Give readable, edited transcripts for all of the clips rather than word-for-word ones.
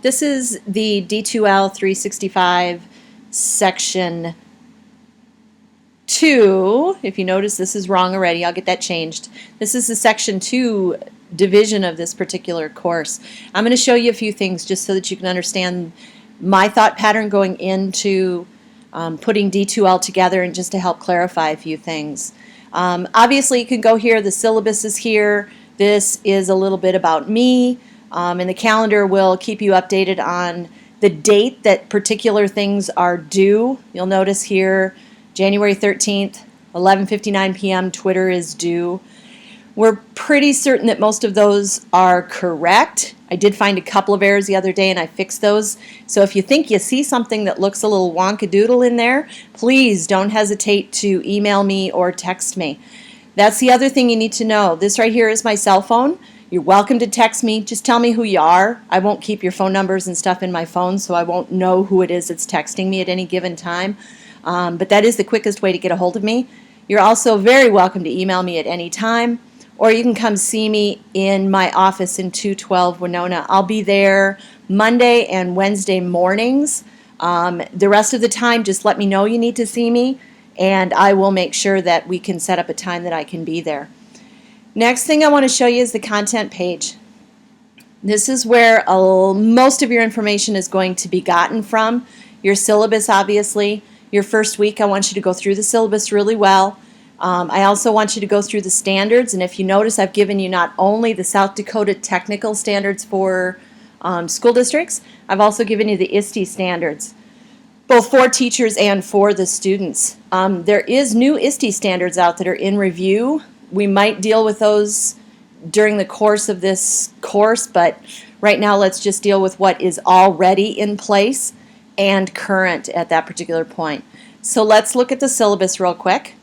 This is the D2L 365 section 2. If you notice this is wrong already, I'll get that changed. This is the section 2 division of this particular course. I'm going to show you a few things just so that you can understand my thought pattern going into putting D2L together, and just to help clarify a few things. Obviously you can go here, the syllabus is here. This is a little bit about me. And the calendar will keep you updated on the date that particular things are due. You'll notice here, January 13th, 11:59 p.m., Twitter is due. We're pretty certain that most of those are correct. I did find a couple of errors the other day and I fixed those. So if you think you see something that looks a little wonkadoodle in there, please don't hesitate to email me or text me. That's the other thing you need to know. This right here is my cell phone. You're welcome to text me. Just tell me who you are. I won't keep your phone numbers and stuff in my phone, so I won't know who it is that's texting me at any given time. But that is the quickest way to get a hold of me. You're also very welcome to email me at any time, or you can come see me in my office in 212 Winona. I'll be there Monday and Wednesday mornings. The rest of the time, just let me know you need to see me, and I will make sure that we can set up a time that I can be there. Next thing I want to show you is the content page. This is where most of your information is going to be gotten from. Your syllabus, obviously. Your first week, I want you to go through the syllabus really well. I also want you to go through the standards, and if you notice, I've given you not only the South Dakota technical standards for school districts, I've also given you the ISTE standards, both for teachers and for the students. There is new ISTE standards out that are in review. We might deal with those during the course of this course, but right now let's just deal with what is already in place and current at that particular point. So let's look at the syllabus real quick.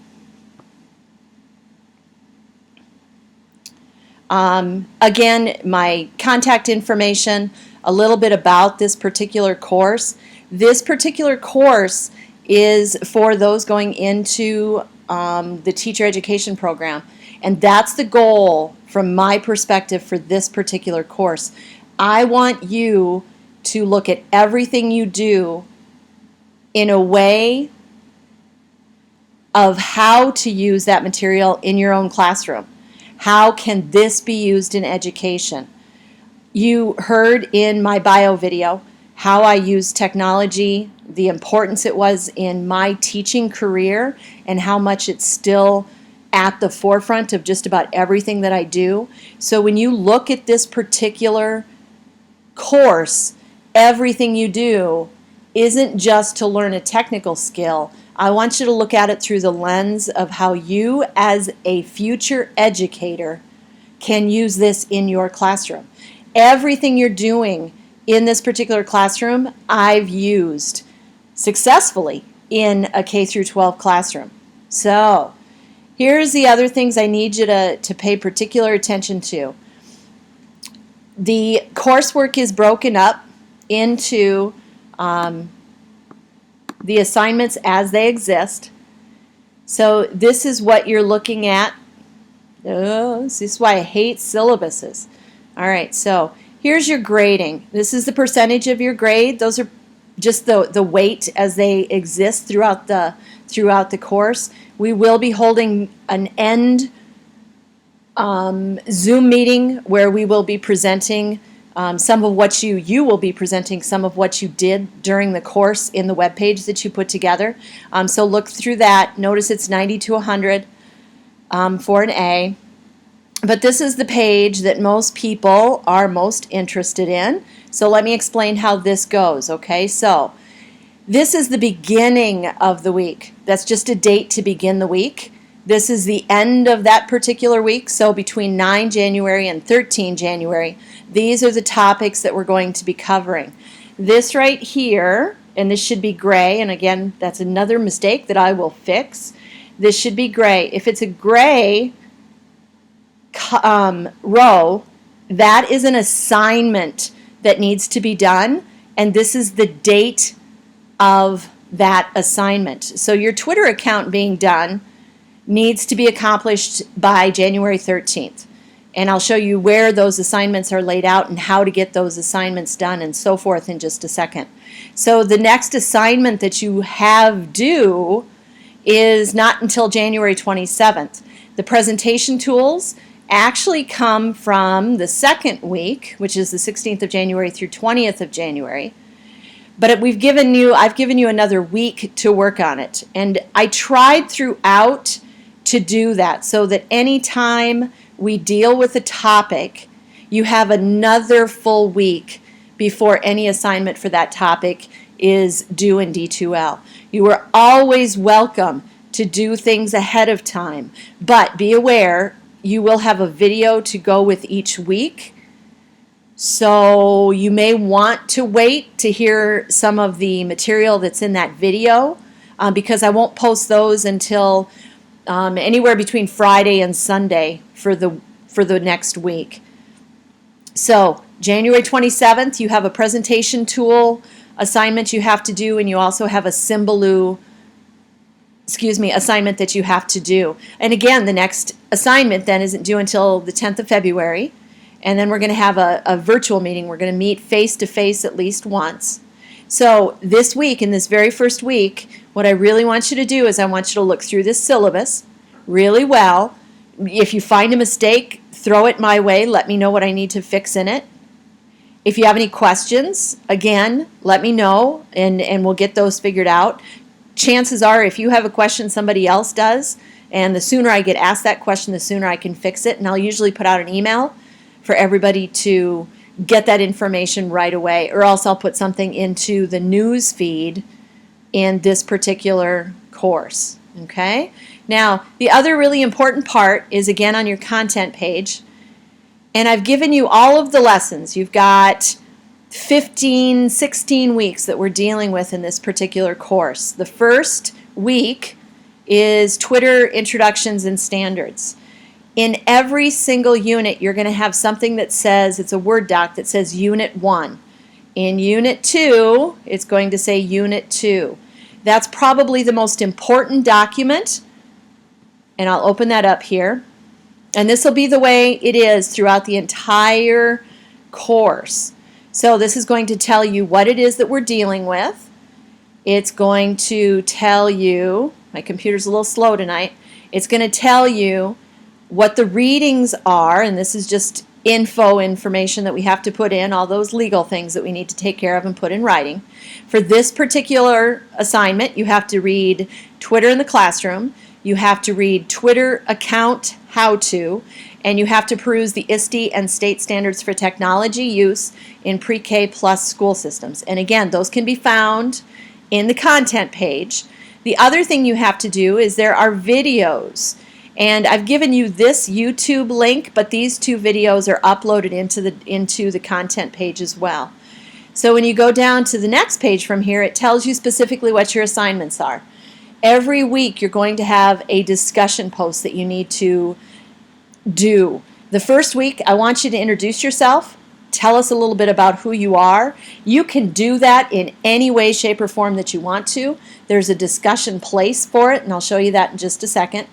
Again, my contact information, a little bit about this particular course. This particular course is for those going into the teacher education program. And that's the goal from my perspective for this particular course. I want you to look at everything you do in a way of how to use that material in your own classroom. How can this be used in education? You heard in my bio video how I use technology, the importance it was in my teaching career, and how much it's still at the forefront of just about everything that I do. So when you look at this particular course, everything you do isn't just to learn a technical skill. I want you to look at it through the lens of how you as a future educator can use this in your classroom. Everything you're doing in this particular classroom, I've used successfully in a K through 12 classroom. So here's the other things I need you to pay particular attention to. The coursework is broken up into the assignments as they exist. So this is what you're looking at. This is why I hate syllabuses. All right, so here's your grading. This is the percentage of your grade. Those are just the weight as they exist throughout the course. We will be holding an end Zoom meeting where we will be presenting some of what you will be presenting some of what you did during the course in the web page that you put together. So look through that. Notice it's 90 to 100 for an A. But this is the page that most people are most interested in. So let me explain how this goes, okay? So this is the beginning of the week. That's just a date to begin the week. This is the end of that particular week, so between 9 January and 13 January, these are the topics that we're going to be covering. This right here, and this should be gray, and again, that's another mistake that I will fix. This should be gray. If it's a gray row, that is an assignment that needs to be done, and this is the date of that assignment. So your Twitter account being done needs to be accomplished by January 13th. And I'll show you where those assignments are laid out and how to get those assignments done and so forth in just a second. So the next assignment that you have due is not until January 27th. The presentation tools actually come from the second week, which is the 16th of January through 20th of January. But I've given you another week to work on it. And I tried throughout to do that so that anytime we deal with a topic, you have another full week before any assignment for that topic is due in D2L. You are always welcome to do things ahead of time, but be aware you will have a video to go with each week. So you may want to wait to hear some of the material that's in that video because I won't post those until anywhere between Friday and Sunday for the next week. So January 27th, you have a presentation tool assignment you have to do, and you also have a assignment that you have to do. And again, the next assignment then isn't due until the 10th of February. And then we're going to have a virtual meeting. We're going to meet face-to-face at least once. So this week, in this very first week, what I really want you to do is I want you to look through this syllabus really well. If you find a mistake, throw it my way. Let me know what I need to fix in it. If you have any questions, again, let me know, and we'll get those figured out. Chances are, if you have a question somebody else does, and the sooner I get asked that question, the sooner I can fix it. And I'll usually put out an email for everybody to get that information right away, or else I'll put something into the news feed in this particular course. Okay? Now, the other really important part is again on your content page, and I've given you all of the lessons. You've got 15, 16 weeks that we're dealing with in this particular course. The first week is Twitter Introductions and Standards. In every single unit, you're going to have something that says, it's a Word doc that says Unit 1. In Unit 2, it's going to say Unit 2. That's probably the most important document, and I'll open that up here. And this will be the way it is throughout the entire course. So this is going to tell you what it is that we're dealing with. It's going to tell you, my computer's a little slow tonight, it's going to tell you what the readings are, and this is just information that we have to put in, all those legal things that we need to take care of and put in writing. For this particular assignment, you have to read Twitter in the Classroom, you have to read Twitter Account How-To, and you have to peruse the ISTE and State Standards for Technology Use in Pre-K plus school systems. And again, those can be found in the content page. The other thing you have to do is there are videos. And I've given you this YouTube link, but these two videos are uploaded into the content page as well. So when you go down to the next page from here, it tells you specifically what your assignments are. Every week you're going to have a discussion post that you need to do. The first week, I want you to introduce yourself. Tell us a little bit about who you are. You can do that in any way, shape, or form that you want to. There's a discussion place for it, and I'll show you that in just a second.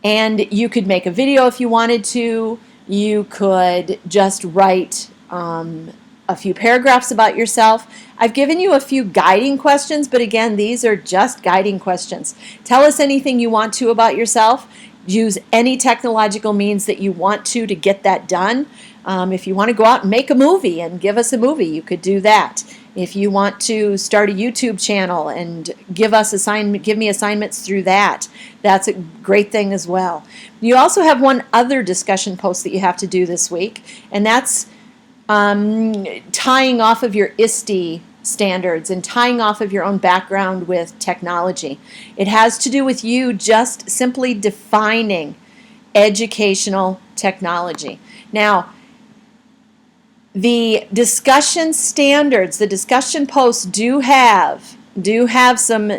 And you could make a video if you wanted to. You could just write a few paragraphs about yourself. I've given you a few guiding questions, but again, these are just guiding questions. Tell us anything you want to about yourself. Use any technological means that you want to get that done. If you want to go out and make a movie and give us a movie, you could do that. If you want to start a YouTube channel and give me assignments through that, that's a great thing as well. You also have one other discussion post that you have to do this week, and that's tying off of your ISTE standards and tying off of your own background with technology. It has to do with you just simply defining educational technology. Now, the discussion standards, the discussion posts do have some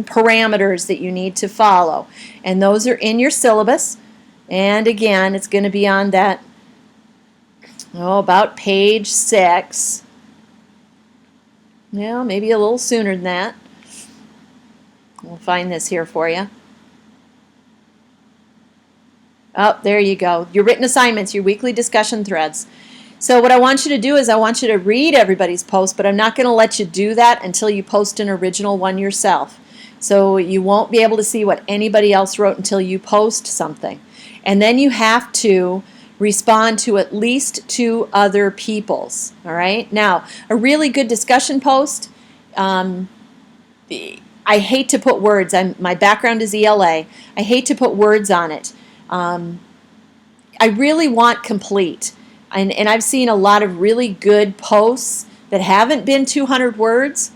parameters that you need to follow, and those are in your syllabus. And again, it's going to be on that about page 6. Yeah, maybe a little sooner than that. We'll find this here for you. Oh, there you go. Your written assignments, your weekly discussion threads. So what I want you to do is I want you to read everybody's post, but I'm not going to let you do that until you post an original one yourself. So you won't be able to see what anybody else wrote until you post something. And then you have to respond to at least 2 other people's. All right? Now, a really good discussion post, I hate to put words. My background is ELA. I hate to put words on it. I really want complete. And I've seen a lot of really good posts that haven't been 200 words,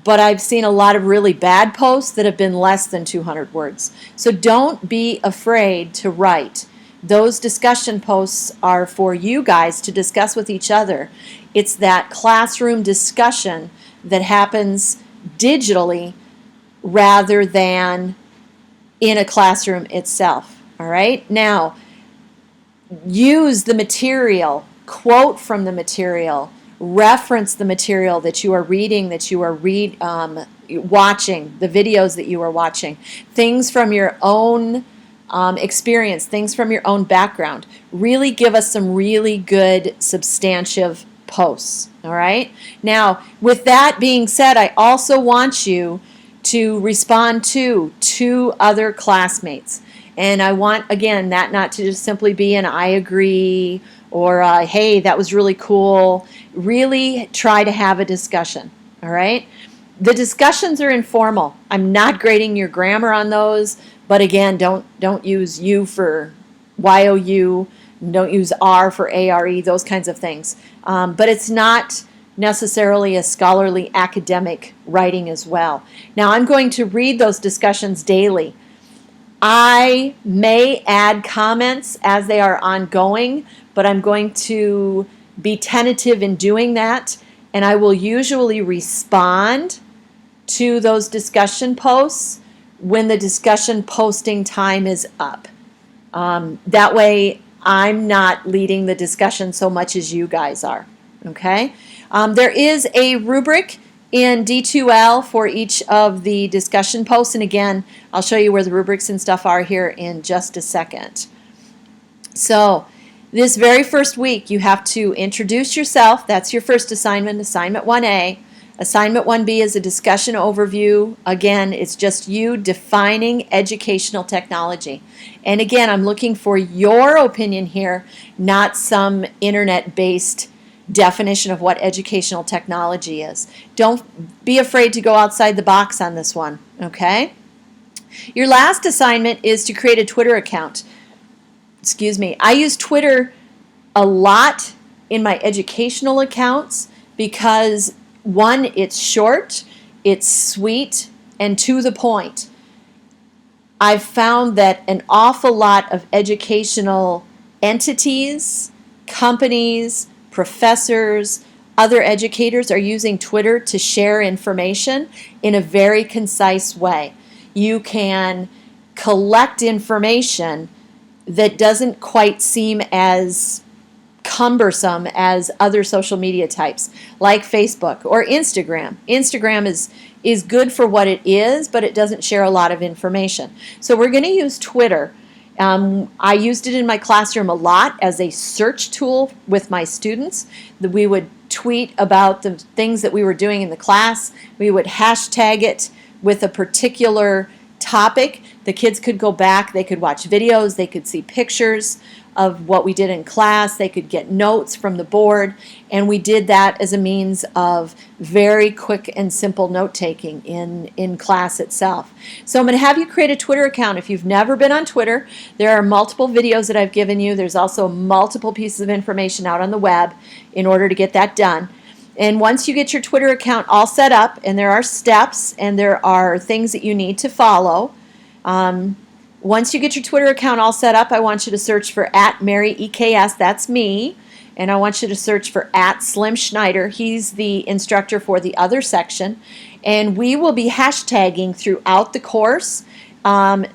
but I've seen a lot of really bad posts that have been less than 200 words. So don't be afraid to write. Those discussion posts are for you guys to discuss with each other. It's that classroom discussion that happens digitally rather than in a classroom itself. All right? Now, use the material, quote from the material, reference the material that you are reading, that you are watching, the videos that you are watching, things from your own experience, things from your own background. Really give us some really good, substantive posts. All right? Now, with that being said, I also want you to respond to 2 other classmates. And I want, again, that not to just simply be an I agree or hey, that was really cool. Really try to have a discussion, all right? The discussions are informal. I'm not grading your grammar on those, but again, don't use U for YOU, don't use R for ARE, those kinds of things. But it's not necessarily a scholarly academic writing as well. Now, I'm going to read those discussions daily. I may add comments as they are ongoing, but I'm going to be tentative in doing that, and I will usually respond to those discussion posts when the discussion posting time is up. That way, I'm not leading the discussion so much as you guys are, okay? There is a rubric in D2L for each of the discussion posts, and again, I'll show you where the rubrics and stuff are here in just a second. So, this very first week, you have to introduce yourself. That's your first assignment, assignment 1A. Assignment 1B is a discussion overview. Again, it's just you defining educational technology. And again, I'm looking for your opinion here, not some internet-based definition of what educational technology is. Don't be afraid to go outside the box on this one, okay? Your last assignment is to create a Twitter account. Excuse me. I use Twitter a lot in my educational accounts because, one, it's short, it's sweet, and to the point. I've found that an awful lot of educational entities, companies, professors, other educators are using Twitter to share information in a very concise way. You can collect information that doesn't quite seem as cumbersome as other social media types like Facebook or Instagram. Instagram is good for what it is, but it doesn't share a lot of information. So we're going to use Twitter. I used it in my classroom a lot as a search tool with my students. We would tweet about the things that we were doing in the class. We would hashtag it with a particular topic. The kids could go back, they could watch videos, they could see pictures of what we did in class, they could get notes from the board, and we did that as a means of very quick and simple note-taking in class itself. So I'm going to have you create a Twitter account. If you've never been on Twitter, there are multiple videos that I've given you. There's also multiple pieces of information out on the web in order to get that done. And once you get your Twitter account all set up, and there are steps and there are things that you need to follow, once you get your Twitter account all set up, I want you to search for @MaryEKS, that's me, and I want you to search for @Slim Schneider. He's the instructor for the other section, and we will be hashtagging throughout the course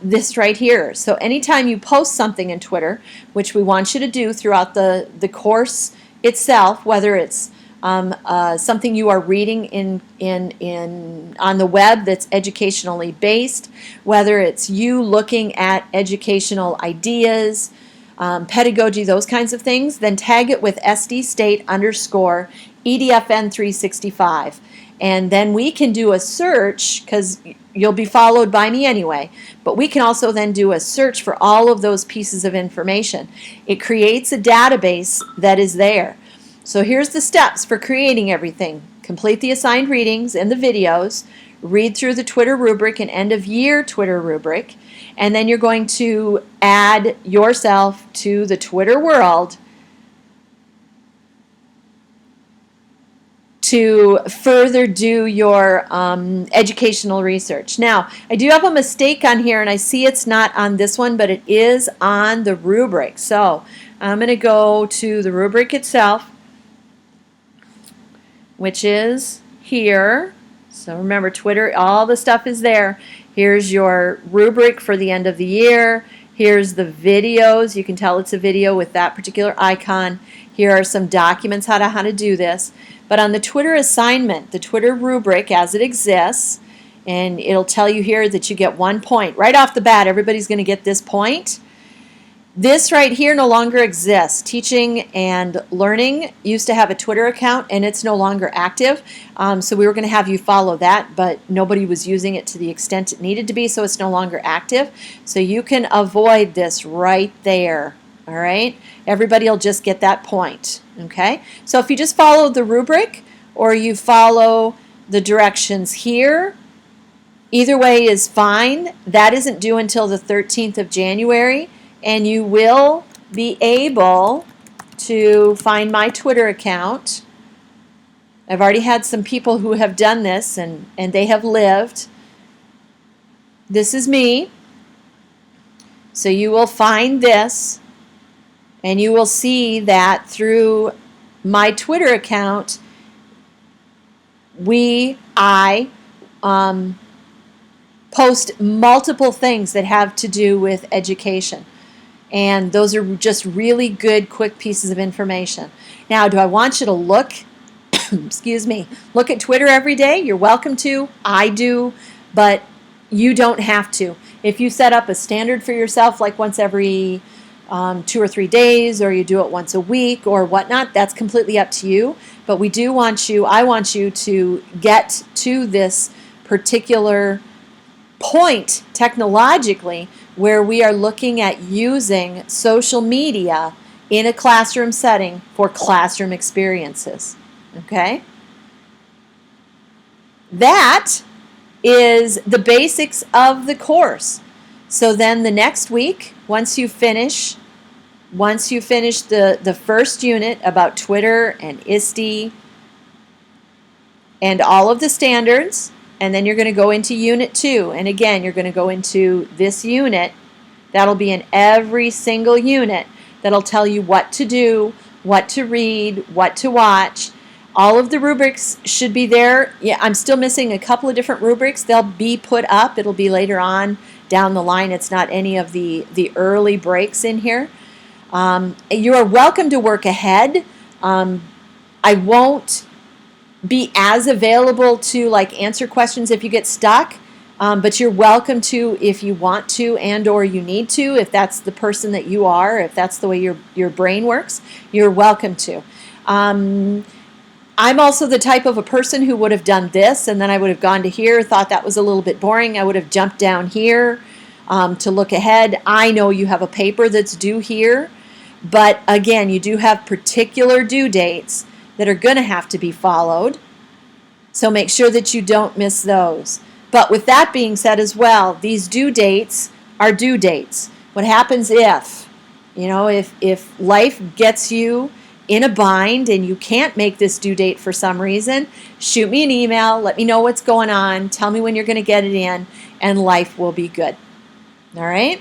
this right here. So anytime you post something in Twitter, which we want you to do throughout the course itself, whether it's something you are reading on the web that's educationally based, whether it's you looking at educational ideas, pedagogy, those kinds of things, then tag it with SDState_EDFN365. And then we can do a search, because you'll be followed by me anyway, but we can also then do a search for all of those pieces of information. It creates a database that is there. So here's the steps for creating everything. Complete the assigned readings and the videos, read through the Twitter rubric and end of year Twitter rubric, and then you're going to add yourself to the Twitter world to further do your educational research. Now, I do have a mistake on here, and I see it's not on this one, but it is on the rubric. So I'm going to go to the rubric itself, which is here. So remember, Twitter, all the stuff is there. Here's your rubric for the end of the year. Here's the videos. You can tell it's a video with that particular icon. Here are some documents how to do this. But on the Twitter assignment, the Twitter rubric as it exists, and it'll tell you here that you get 1 point. Right off the bat, everybody's going to get this point. This right here no longer exists. Teaching and Learning used to have a Twitter account, and it's no longer active. So we were going to have you follow that, but nobody was using it to the extent it needed to be, so it's no longer active. So you can avoid this right there. All right? Everybody will just get that point. Okay? So if you just follow the rubric or you follow the directions here, either way is fine. That isn't due until the 13th of January. And you will be able to find my Twitter account. I've already had some people who have done this, and they have lived. This is me. So you will find this, and you will see that through my Twitter account, I post multiple things that have to do with education. And those are just really good, quick pieces of information. Now, do I want you to look, excuse me, look at Twitter every day? You're welcome to. I do, but you don't have to. If you set up a standard for yourself, like once every 2 or 3 days, or you do it once a week or whatnot, that's completely up to you. But we do want you, I want you to get to this particular point technologically where we are looking at using social media in a classroom setting for classroom experiences. Okay? That is the basics of the course. So then the next week, once you finish the first unit about Twitter and ISTE and all of the standards, and then you're going to go into Unit 2. And again, you're going to go into this unit. That'll be in every single unit. That'll tell you what to do, what to read, what to watch. All of the rubrics should be there. Yeah, I'm still missing a couple of different rubrics. They'll be put up. It'll be later on down the line. It's not any of the early breaks in here. You are welcome to work ahead. I won't be as available to answer questions if you get stuck, but you're welcome to if you want to and or you need to, if that's the person that you are, if that's the way your brain works, you're welcome to. I'm also the type of a person who would have done this and then I would have gone to here, thought that was a little bit boring. I would have jumped down here to look ahead. I know you have a paper that's due here, but again, you do have particular due dates that are going to have to be followed. So make sure that you don't miss those. But with that being said as well, these due dates are due dates. What happens if life gets you in a bind and you can't make this due date for some reason, shoot me an email, let me know what's going on, tell me when you're going to get it in, and life will be good. All right?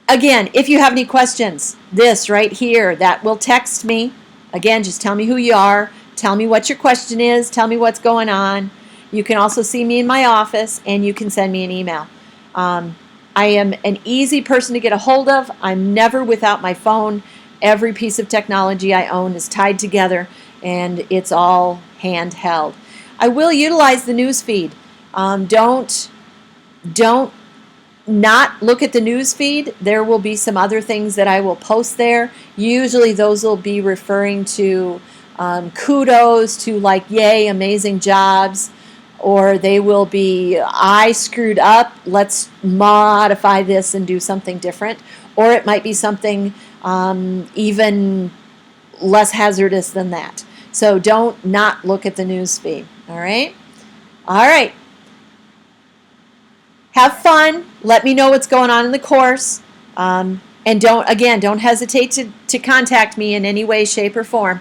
Again, if you have any questions, this right here, that will text me. Again, just tell me who you are, tell me what your question is, tell me what's going on. You can also see me in my office, and you can send me an email. I am an easy person to get a hold of. I'm never without my phone. Every piece of technology I own is tied together, and it's all handheld. I will utilize the news feed. Don't not look at the news feed. There will be some other things that I will post there. Usually those will be referring to kudos, to like, yay, amazing jobs, or they will be, I screwed up, let's modify this and do something different. Or it might be something even less hazardous than that. So don't not look at the news feed. All right? All right. Have fun. Let me know what's going on in the course. And don't hesitate to contact me in any way, shape, or form.